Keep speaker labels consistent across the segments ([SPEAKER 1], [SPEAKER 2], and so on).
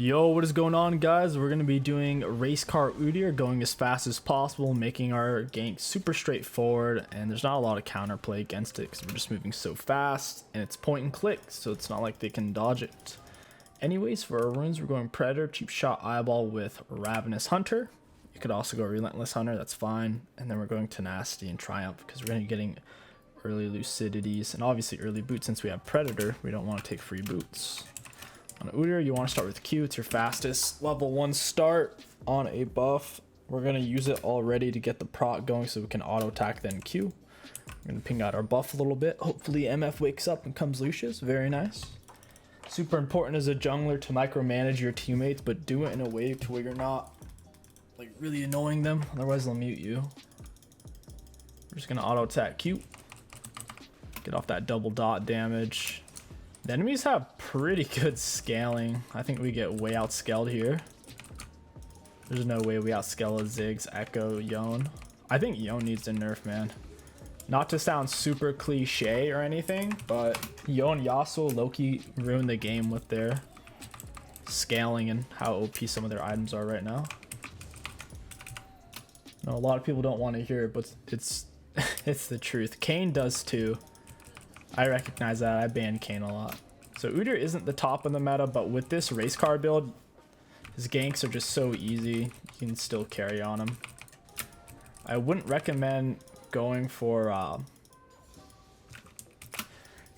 [SPEAKER 1] Yo, what is going on, guys? We're going to be doing race car Udyr, going as fast as possible, making our gank super straightforward, and there's not a lot of counterplay against it because we're just moving so fast, and it's point and click, so it's not like they can dodge it. Anyways, for our runes, we're going Predator, Cheap Shot, Eyeball with Ravenous Hunter. You could also go Relentless Hunter, that's fine. And then we're going Tenacity and Triumph because we're going to be getting early Lucidities and obviously early boots. Since we have Predator, we don't want to take free boots. On Udyr, you want to start with Q. It's your fastest level 1 start on a buff. We're going to use it already to get the proc going so we can auto attack then Q. We're going to ping out our buff a little bit. Hopefully MF wakes up and comes Lucius. Very nice. Super important as a jungler to micromanage your teammates, but do it in a way to where you're not like really annoying them. Otherwise they'll mute you. We're just going to auto attack Q. Get off that double dot damage. The enemies have pretty good scaling. I think we get way outscaled here. There's no way we outscale a Ziggs, Echo, Yone. I think Yone needs a nerf, man. Not to sound super cliche or anything, but Yone, Yasuo, Loki ruined the game with their scaling and how OP some of their items are right now. No, a lot of people don't want to hear it, but it's it's the truth. Kayn does too. I recognize that. I ban Kayn a lot. So Udyr isn't the top of the meta, but with this race car build, his ganks are just so easy. You can still carry on him. I wouldn't recommend going for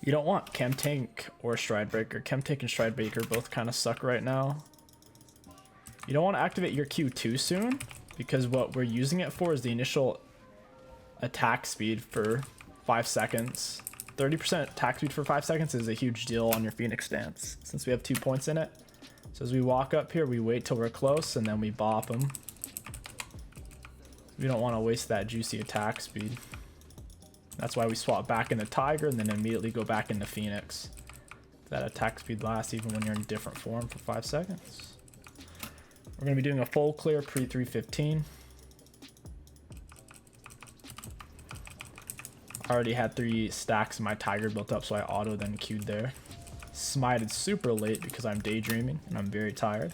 [SPEAKER 1] you don't want Chem Tank or Stride Breaker. Chem Tank and Stride Breaker both kind of suck right now. You don't want to activate your Q too soon because what we're using it for is the initial attack speed for 5 seconds. 30% attack speed for 5 seconds is a huge deal on your Phoenix stance since we have 2 points in it. So as we walk up here, we wait till we're close and then we bop them. We don't want to waste that juicy attack speed. That's why we swap back into Tiger and then immediately go back into Phoenix. That attack speed lasts even when you're in different form for 5 seconds. We're going to be doing a full clear pre-315. I already had 3 stacks of my Tiger built up, so I auto then queued there. Smited super late because I'm daydreaming and I'm very tired.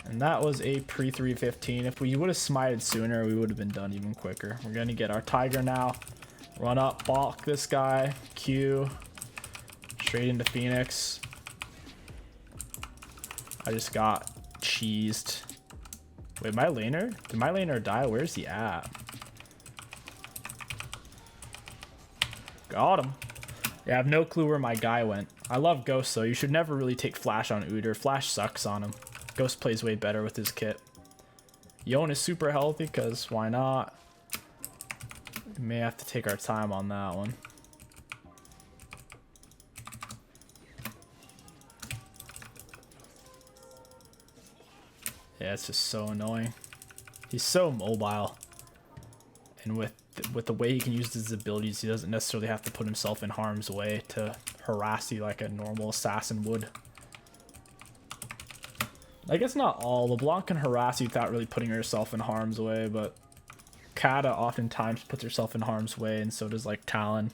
[SPEAKER 1] And that was a pre-315. If we would have smited sooner, we would have been done even quicker. We're going to get our Tiger now. Run up, balk this guy. Q. Straight into Phoenix. I just got cheesed. Wait, my laner? Did my laner die? Where's he at? Got him. Yeah, I have no clue where my guy went. I love Ghost though. You should never really take Flash on Udyr. Flash sucks on him. Ghost plays way better with his kit. Yone is super healthy because why not? We may have to take our time on that one. Yeah, it's just so annoying. He's so mobile. And with the way he can use his abilities, he doesn't necessarily have to put himself in harm's way to harass you like a normal assassin would. I guess not all. LeBlanc can harass you without really putting herself in harm's way, but Kata oftentimes puts herself in harm's way, and so does like Talon.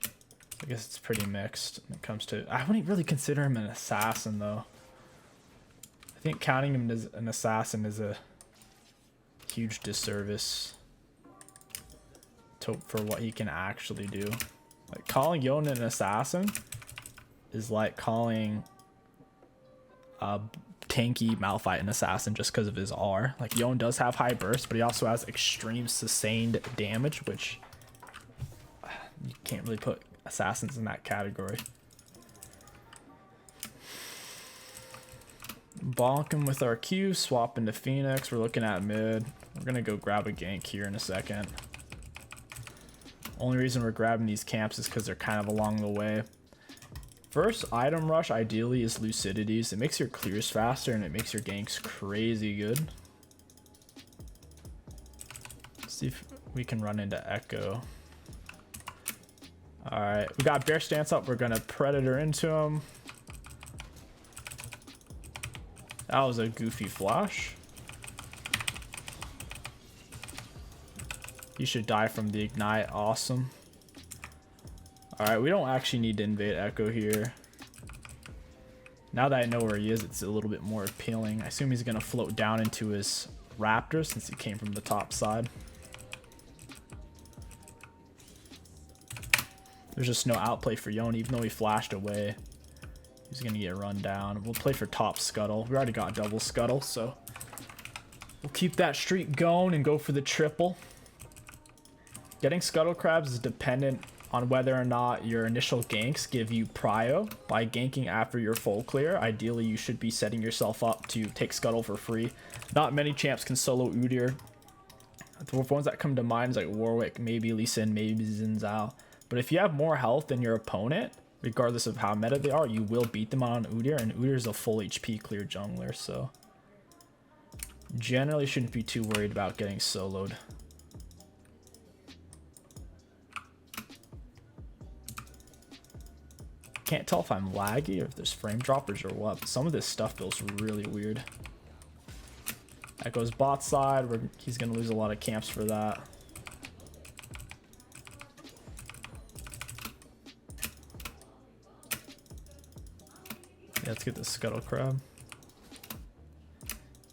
[SPEAKER 1] I guess it's pretty mixed when it comes to... I wouldn't really consider him an assassin though. I think counting him as an assassin is a huge disservice for what he can actually do. Like calling Yone an assassin is like calling tanky Malphite an assassin just because of his R. Like Yone does have high burst, but he also has extreme sustained damage, which you can't really put assassins in that category. Bonk him with our Q, swap into Phoenix. We're looking at mid. We're gonna go grab a gank here in a second. Only reason we're grabbing these camps is because they're kind of along the way. First item rush ideally is Lucidities. It makes your clears faster and it makes your ganks crazy good. Let's see if we can run into Echo. Alright, we got Bear Stance up. We're gonna Predator into him. That was a goofy flash. He should die from the ignite. Awesome. Alright, we don't actually need to invade Echo here. Now that I know where he is, it's a little bit more appealing. I assume he's going to float down into his Raptor since he came from the top side. There's just no outplay for Yone, even though he flashed away. He's going to get run down. We'll play for top Scuttle. We already got double Scuttle, so we'll keep that streak going and go for the triple. Getting Scuttle Crabs is dependent on whether or not your initial ganks give you prio by ganking after your full clear. Ideally, you should be setting yourself up to take Scuttle for free. Not many champs can solo Udyr. The ones that come to mind is like Warwick, maybe Lee Sin, maybe Xin Zhao. But if you have more health than your opponent, regardless of how meta they are, you will beat them on Udyr, and Udyr is a full HP clear jungler, so generally shouldn't be too worried about getting soloed. Can't tell if I'm laggy or if there's frame droppers or what, but some of this stuff feels really weird. Echo's bot side, where he's going to lose a lot of camps for that. Yeah, let's get the Scuttle Crab.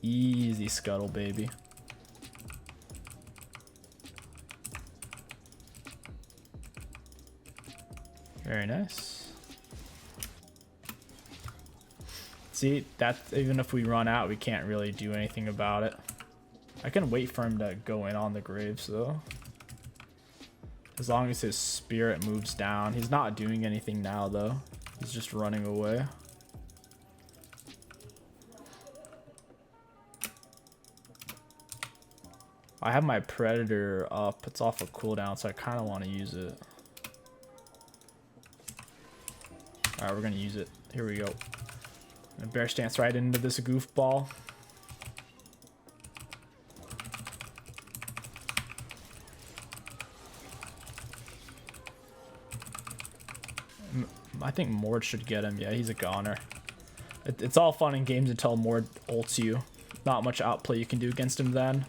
[SPEAKER 1] Easy Scuttle, baby. Very nice. See, that's even if we run out, we can't really do anything about it. I can wait for him to go in on the graves though. As long as his spirit moves down. He's not doing anything now though. He's just running away. I have my Predator up. It's off a cooldown, so I kind of want to use it. Alright, we're going to use it. Here we go. And bear stance right into this goofball. I think Mord should get him. Yeah, he's a goner. It's all fun in games until Mord ults you. Not much outplay you can do against him then.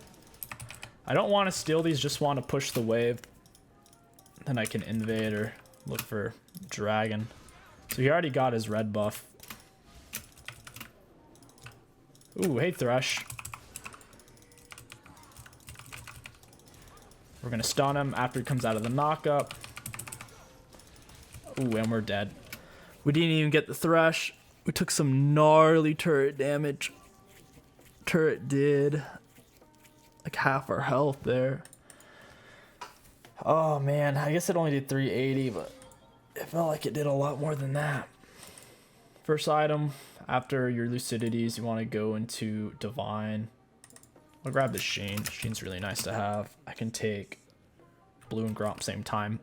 [SPEAKER 1] I don't want to steal these, just want to push the wave. Then I can invade or look for dragon. So he already got his red buff. Ooh, hey Thresh. We're gonna stun him after he comes out of the knockup. Ooh, and we're dead. We didn't even get the Thresh. We took some gnarly turret damage. Turret did like half our health there. Oh man, I guess it only did 380, but it felt like it did a lot more than that. First item, after your Lucidities, you want to go into Divine. I'll grab the Sheen. Sheen's really nice to have. I can take Blue and Gromp same time.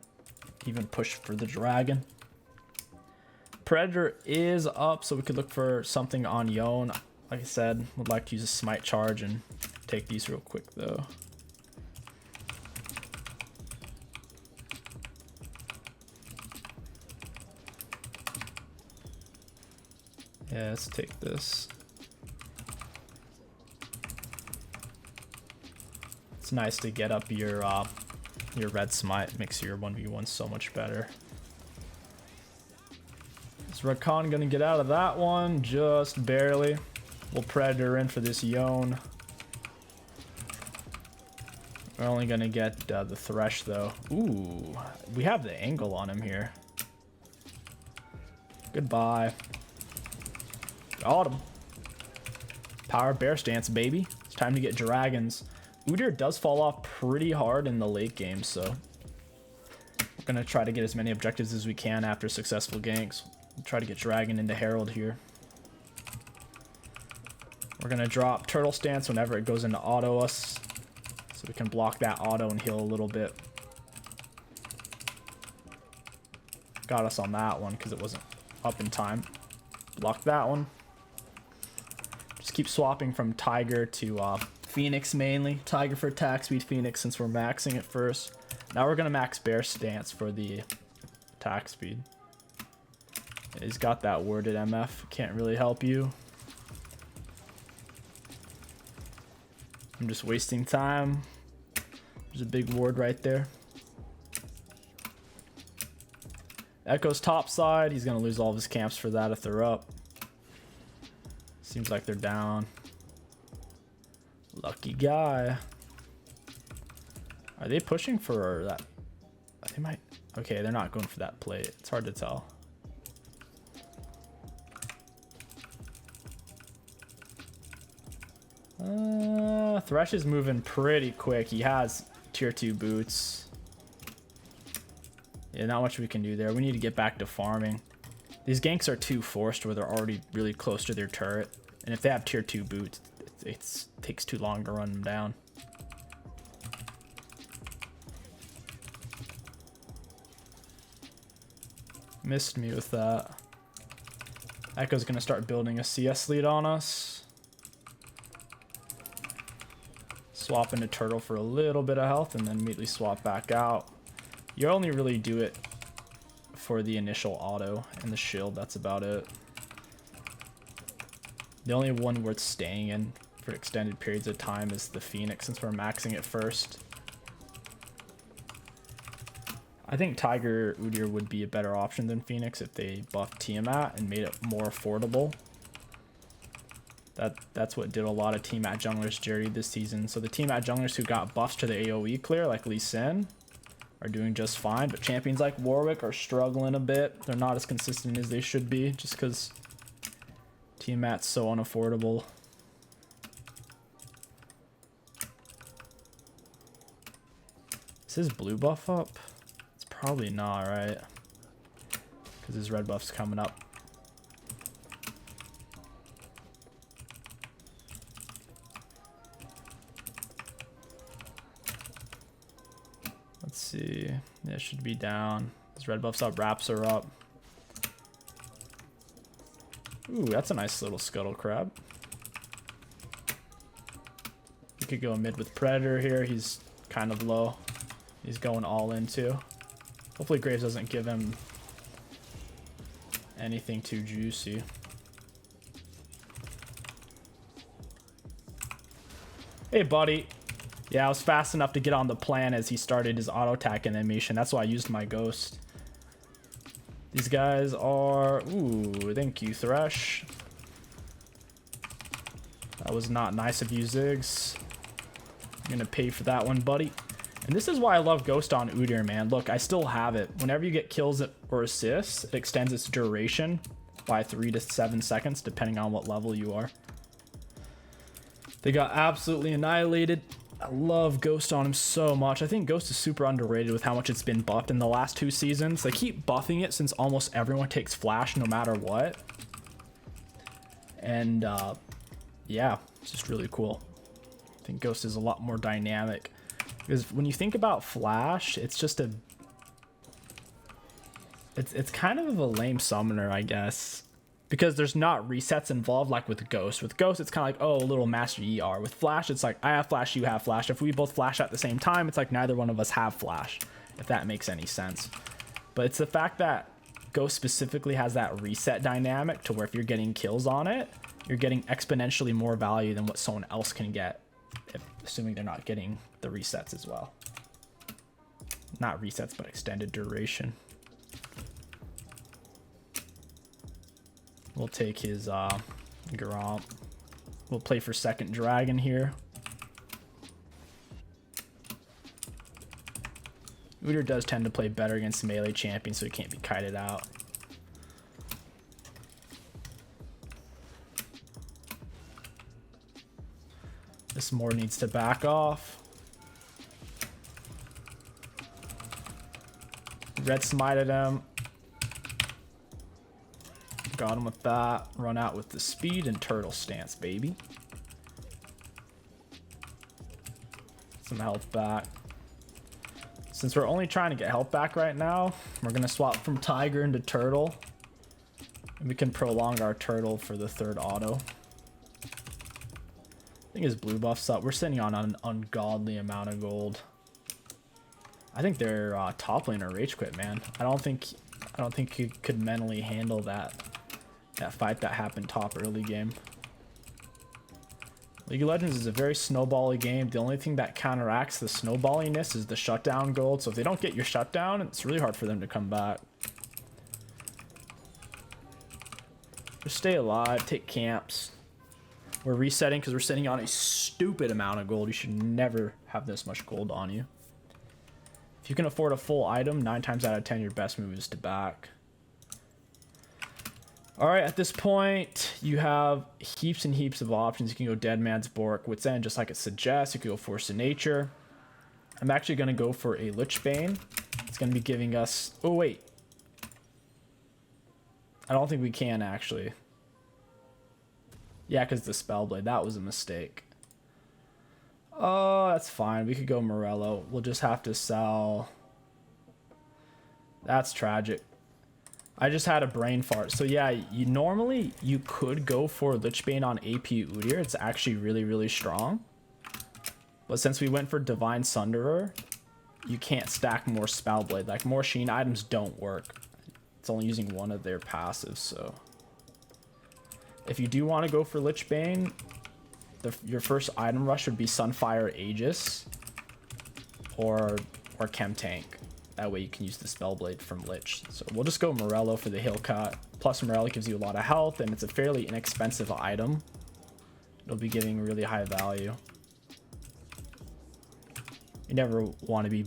[SPEAKER 1] Even push for the Dragon. Predator is up, so we could look for something on Yone. Like I said, would like to use a Smite Charge and take these real quick though. Yeah, let's take this. It's nice to get up your red smite. Makes your 1v1 so much better. Is Rakan gonna get out of that one? Just barely. We'll Predator in for this Yone. We're only gonna get the Thresh though. Ooh, we have the angle on him here. Goodbye. Got him. Power bear stance, baby. It's time to get dragons. Udyr does fall off pretty hard in the late game, so we're gonna try to get as many objectives as we can after successful ganks. We'll try to get dragon into Herald here. We're gonna drop turtle stance whenever it goes into auto us, so we can block that auto and heal a little bit. Got us on that one because it wasn't up in time. Block that one. Just keep swapping from Tiger to Phoenix mainly. Tiger for attack speed, Phoenix since we're maxing it first. Now we're gonna max bear stance for the attack speed. He's got that worded MF. Can't really help you. I'm just wasting time. There's a big ward right there. Echo's top side. He's gonna lose all of his camps for that if they're up. Seems like they're down. Lucky guy. Are they pushing for that? They might. Okay, they're not going for that plate. It's hard to tell. Thresh is moving pretty quick. He has tier 2 boots. Yeah, not much we can do there. We need to get back to farming. These ganks are too forced where they're already really close to their turret. And if they have tier 2 boots, it takes too long to run them down. Missed me with that. Echo's gonna start building a CS lead on us. Swap into turtle for a little bit of health and then immediately swap back out. You only really do it for the initial auto and the shield. That's about it. The only one worth staying in for extended periods of time is the Phoenix, since we're maxing it first. I think Tiger Udyr would be a better option than Phoenix if they buffed Tiamat and made it more affordable. That's what did a lot of Tiamat junglers dirty this season. So the Tiamat junglers who got buffs to the AoE clear, like Lee Sin, are doing just fine. But champions like Warwick are struggling a bit. They're not as consistent as they should be, just because Tiamat's so unaffordable. Is his blue buff up? It's probably not, right? Because his red buff's coming up. Let's see. Yeah, it should be down. His red buff's up, wraps are up. Ooh, that's a nice little scuttle crab. We could go mid with Predator here. He's kind of low. He's going all in too. Hopefully Graves doesn't give him anything too juicy. Hey, buddy. Yeah, I was fast enough to get on the plan as he started his auto attack animation. That's why I used my ghost. These guys are... Ooh, thank you, Thresh. That was not nice of you, Ziggs. I'm gonna pay for that one, buddy. And this is why I love Ghost on Udyr, man. Look, I still have it. Whenever you get kills or assists, it extends its duration by 3 to 7 seconds, depending on what level you are. They got absolutely annihilated. I love Ghost on him so much. I think Ghost is super underrated with how much it's been buffed in the last 2 seasons. They keep buffing it since almost everyone takes flash no matter what. And yeah, it's just really cool. I think Ghost is a lot more dynamic. Because when you think about flash, it's just a... It's kind of a lame summoner, I guess. Because there's not resets involved like with Ghost. With Ghost, it's kind of like, oh, a little master ER. With Flash, it's like, I have Flash, you have Flash. If we both Flash at the same time, it's like neither one of us have Flash, if that makes any sense. But it's the fact that Ghost specifically has that reset dynamic to where if you're getting kills on it, you're getting exponentially more value than what someone else can get, assuming they're not getting the resets as well. Not resets, but extended duration. We'll take his Gromp. We'll play for second dragon here. Udyr does tend to play better against melee champions, so he can't be kited out. This Moore needs to back off. Red smited him. Got him with that. Run out with the speed and turtle stance, baby. Some health back. Since we're only trying to get health back right now, we're going to swap from Tiger into Turtle. And we can prolong our Turtle for the third auto. I think his blue buff's up. We're sitting on an ungodly amount of gold. I think their top laner rage quit, man. I don't think he could mentally handle that fight that happened top early game. League of Legends is a very snowbally game. The only thing that counteracts the snowballiness is the shutdown gold. So if they don't get your shutdown, it's really hard for them to come back. Just stay alive, take camps. We're resetting because we're sitting on a stupid amount of gold. You should never have this much gold on you. If you can afford a full item, 9 times out of 10, your best move is to back. Alright, at this point, you have heaps and heaps of options. You can go Dead Man's Bork, Wit's End, just like it suggests. You can go Force of Nature. I'm actually going to go for a 𝗕𝘂𝐴𝐻. It's going to be giving us... Oh, wait. I don't think we can, actually. Yeah, because the Spellblade. That was a mistake. Oh, that's fine. We could go Morello. We'll just have to sell... That's tragic. I just had a brain fart. So yeah, normally you could go for 𝗕𝘂𝐴𝐻 on AP Udyr. It's actually really, really strong. But since we went for Divine Sunderer, you can't stack more Spellblade. Like, more Sheen items don't work. It's only using one of their passives, so... If you do want to go for 𝗕𝘂𝐴𝐻, your first item rush would be Sunfire Aegis or 𝗕𝘂𝐀𝐴𝐻. That way you can use the Spellblade from Lich. So we'll just go Morello for the 𝗕𝘂𝐻. Plus Morello gives you a lot of health, and it's a fairly inexpensive item. It'll be giving really high value. You never want to be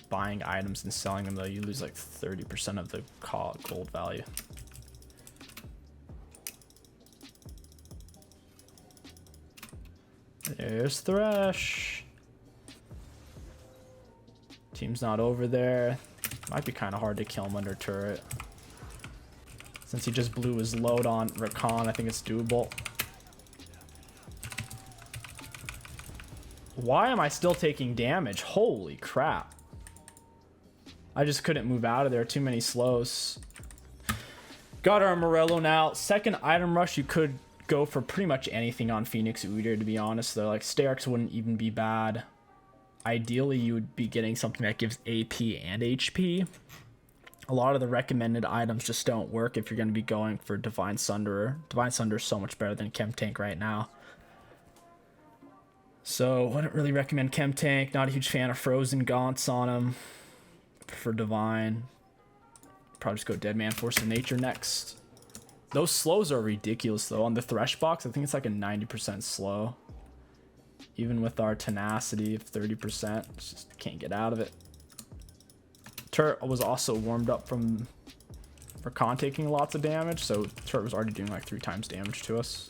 [SPEAKER 1] buying items and selling them, though. You lose like 30% of the gold value. There's Thresh. Team's not over there. Might be kind of hard to kill him under turret. Since he just blew his load on Rakan, I think it's doable. Why am I still taking damage? Holy crap. I just couldn't move out of there. Too many slows. Got our Morello now. Second item rush, you could go for pretty much anything on Phoenix Udyr, to be honest, though. Like, Sterix wouldn't even be bad. Ideally, you would be getting something that gives AP and HP. A lot of the recommended items just don't work if you're going to be going for Divine Sunderer. Divine Sunderer is so much better than 𝗕𝘂𝐴𝐻 right now. So, wouldn't really recommend 𝗕𝘂𝐴𝐻. Not a huge fan of Frozen Gaunts on him. For Divine. Probably just go Dead Man Force of Nature next. Those slows are ridiculous, though. On the Thresh box, I think it's like a 90% slow. Even with our tenacity of 30%, just can't get out of it. Turret was also warmed up from Rakan taking lots of damage, so turret was already doing like 3 times damage to us.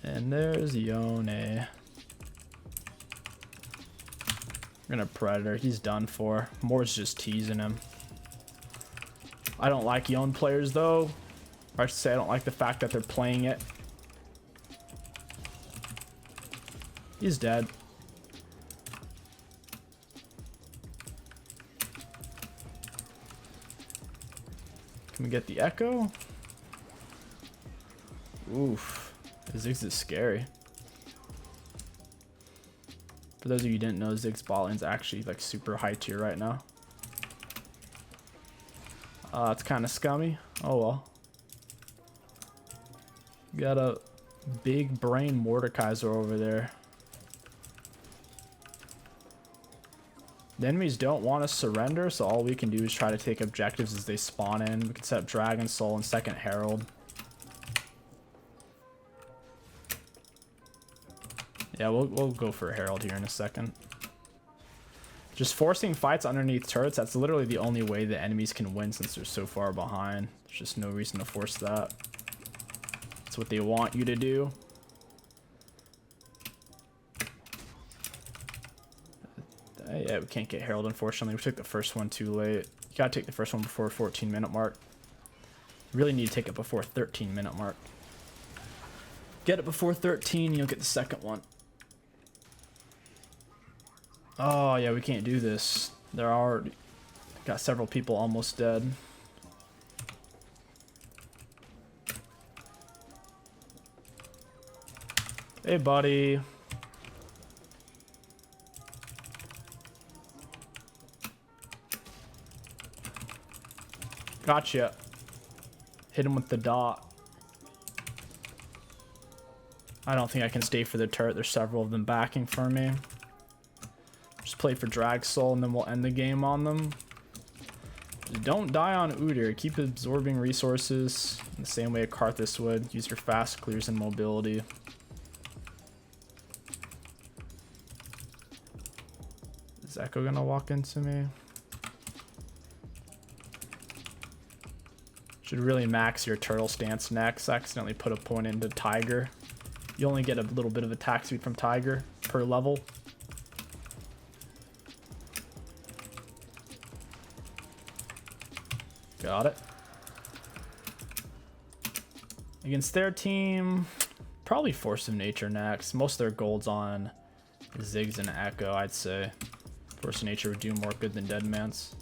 [SPEAKER 1] And there's Yone. We're gonna Predator. He's done for. Moore's just teasing him. I don't like Yone players, though. Or I should say I don't like the fact that they're playing it. He's dead. Can we get the echo? Oof. Ziggs is scary. For those of you who didn't know, 𝗕𝘂𝐴𝐻 is actually like super high tier right now. It's kind of scummy. Oh well. Got a big brain Mordekaiser over there. The enemies don't want to surrender, so all we can do is try to take objectives as they spawn in. We can set up Dragon Soul and Second Herald. Yeah, we'll go for a Herald here in a second. Just forcing fights underneath turrets, that's literally the only way the enemies can win since they're so far behind. There's just no reason to force that. That's what they want you to do. Yeah, we can't get Herald, unfortunately. We took the first one too late. You gotta take the first one before 14-minute mark. You really need to take it before 13-minute mark. Get it before 13, you'll get the second one. Oh, yeah, we can't do this. There are... Got several people almost dead. Hey, buddy. Gotcha. Hit him with the dot. I don't think I can stay for the turret. There's several of them backing for me. Just play for Drag Soul and then we'll end the game on them. Don't die on Udyr. Keep absorbing resources in the same way a Karthus would. Use your fast clears and mobility. Is Echo gonna walk into me? Should really max your turtle stance next. Accidentally put a point into Tiger. You only get a little bit of attack speed from Tiger per level. Got it. Against their team, probably Force of Nature next. Most of their gold's on Ziggs and Echo, I'd say. Force of Nature would do more good than Deadman's.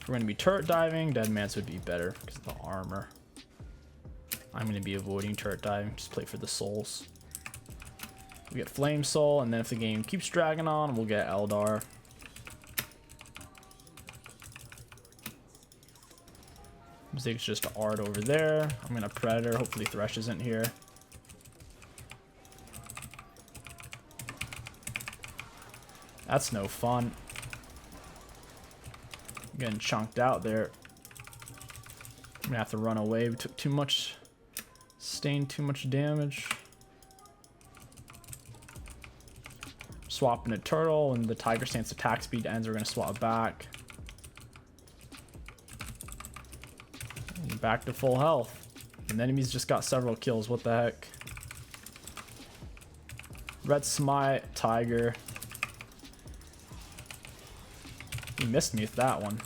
[SPEAKER 1] If we're going to be turret diving, Deadman's would be better because of the armor. I'm going to be avoiding turret diving, just play for the souls. We get Flame Soul, and then if the game keeps dragging on, we'll get Eldar. Zig's just Art over there. I'm going to Predator. Hopefully Thresh isn't here. That's no fun. I'm getting chunked out there. I'm going to have to run away. We took too much. Sustained too much damage. Swapping a turtle, and the Tiger Stance attack speed ends. We're going to swap back. Back to full health. And the enemy's just got several kills. What the heck? Red Smite, Tiger. He missed me with that one.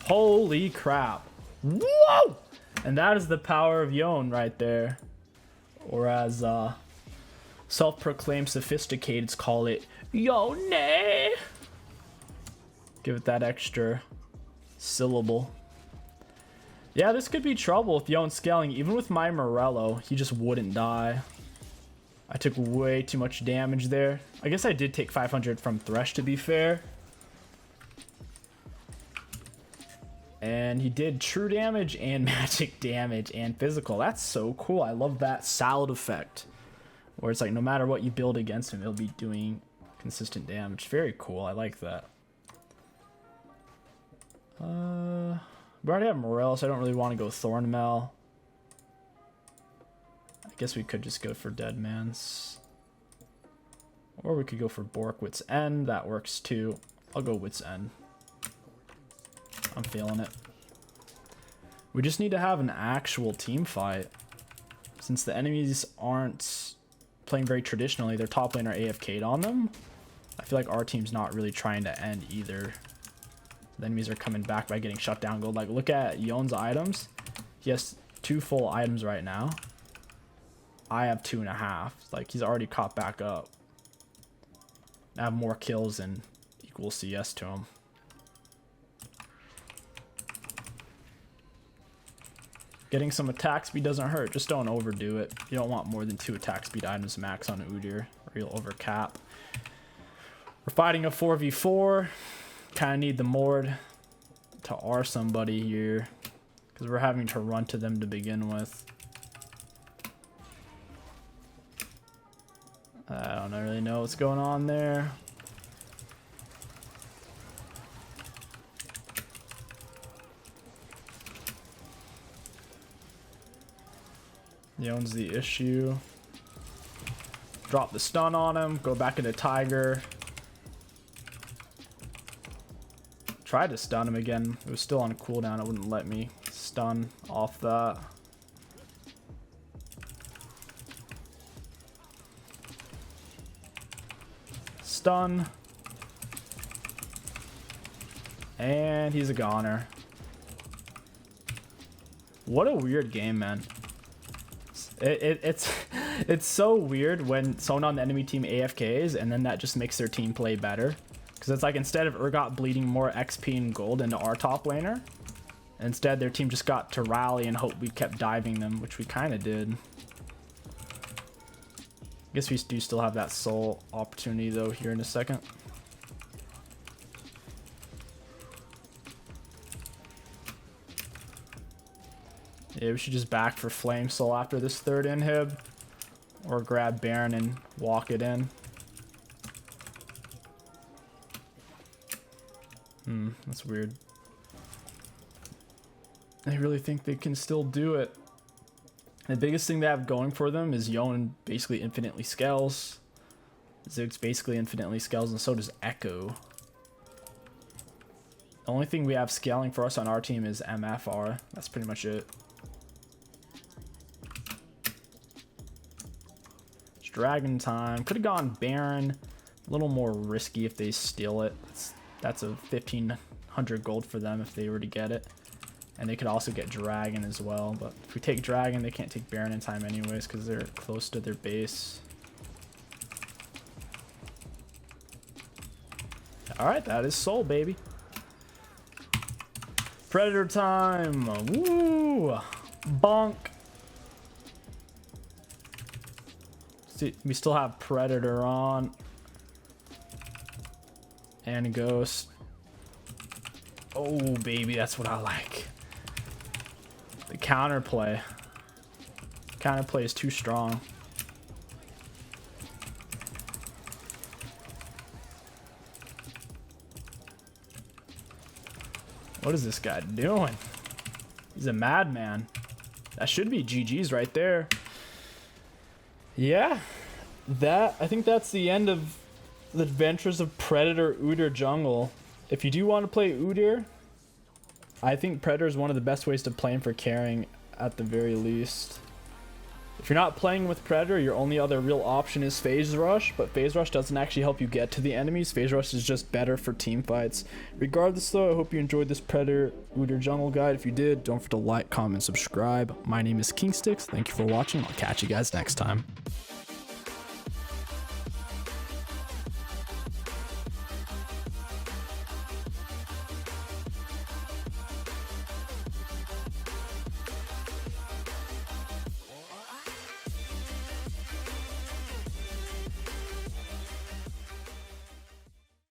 [SPEAKER 1] Holy crap. Whoa! And that is the power of Yone right there. Or as self-proclaimed sophisticateds call it, Yone. Give it that extra syllable. Yeah, this could be trouble with Yone scaling. Even with my Morello, he just wouldn't die. I took way too much damage there. I guess I did take 500 from Thresh, to be fair. And he did true damage and magic damage and physical. That's so cool. I love that salad effect. Where it's like no matter what you build against him, it'll be doing consistent damage. Very cool. I like that. We already have Morel, so I don't really want to go Thornmail. I guess we could just go for Deadman's. Or we could go for Bork Wit's End. That works too. I'll go Wit's End. I'm feeling it. We just need to have an actual team fight. Since the enemies aren't playing very traditionally, their top laner AFK'd on them. I feel like our team's not really trying to end either. The enemies are coming back by getting shut down gold. Like, look at Yone's items. He has 2 full items right now. I have 2.5. Like, he's already caught back up. I have more kills and equal CS to him. Getting some attack speed doesn't hurt. Just don't overdo it. You don't want more than 2 attack speed items max on Udyr, or you'll overcap. We're fighting a 4v4. Kind of need the Mord to R somebody here, because we're having to run to them to begin with. I don't really know what's going on there. Yone's the issue. Drop the stun on him. Go back into Tiger. Tried to stun him again. It was still on cooldown. It wouldn't let me stun off that. Stun. And he's a goner. What a weird game, man. It's so weird when someone on the enemy team AFKs and then that just makes their team play better. Because it's like instead of Urgot bleeding more XP and gold into our top laner, instead their team just got to rally and hope we kept diving them, which we kind of did. I guess we do still have that soul opportunity though here in a second. Yeah, we should just back for Flame Soul after this third inhib. Or grab Baron and walk it in. That's weird. They really think they can still do it. The biggest thing they have going for them is Yone basically infinitely scales. Ziggs basically infinitely scales, and so does Echo. The only thing we have scaling for us on our team is MFR. That's pretty much it. It's Dragon time. Could have gone Baron. A little more risky if they steal it. That's a 1,500 gold for them if they were to get it. And they could also get Dragon as well. But if we take Dragon, they can't take Baron in time anyways because they're close to their base. Alright, that is Soul, baby. Predator time. Woo! Bonk. See, we still have Predator on. And Ghost. Oh, baby, that's what I like. The counterplay. Counterplay is too strong. What is this guy doing? He's a madman. That should be GG's right there. Yeah, I think that's the end of the adventures of Predator Udyr jungle. If you do want to play Udyr, I think Predator is one of the best ways to play him for carrying at the very least. If you're not playing with Predator, your only other real option is Phase Rush, but Phase Rush doesn't actually help you get to the enemies. Phase Rush is just better for team fights. Regardless though, I hope you enjoyed this Predator Udyr jungle guide. If you did, don't forget to like, comment, subscribe. My name is Kingstixbusiness. Thank you for watching. I'll catch you guys next time.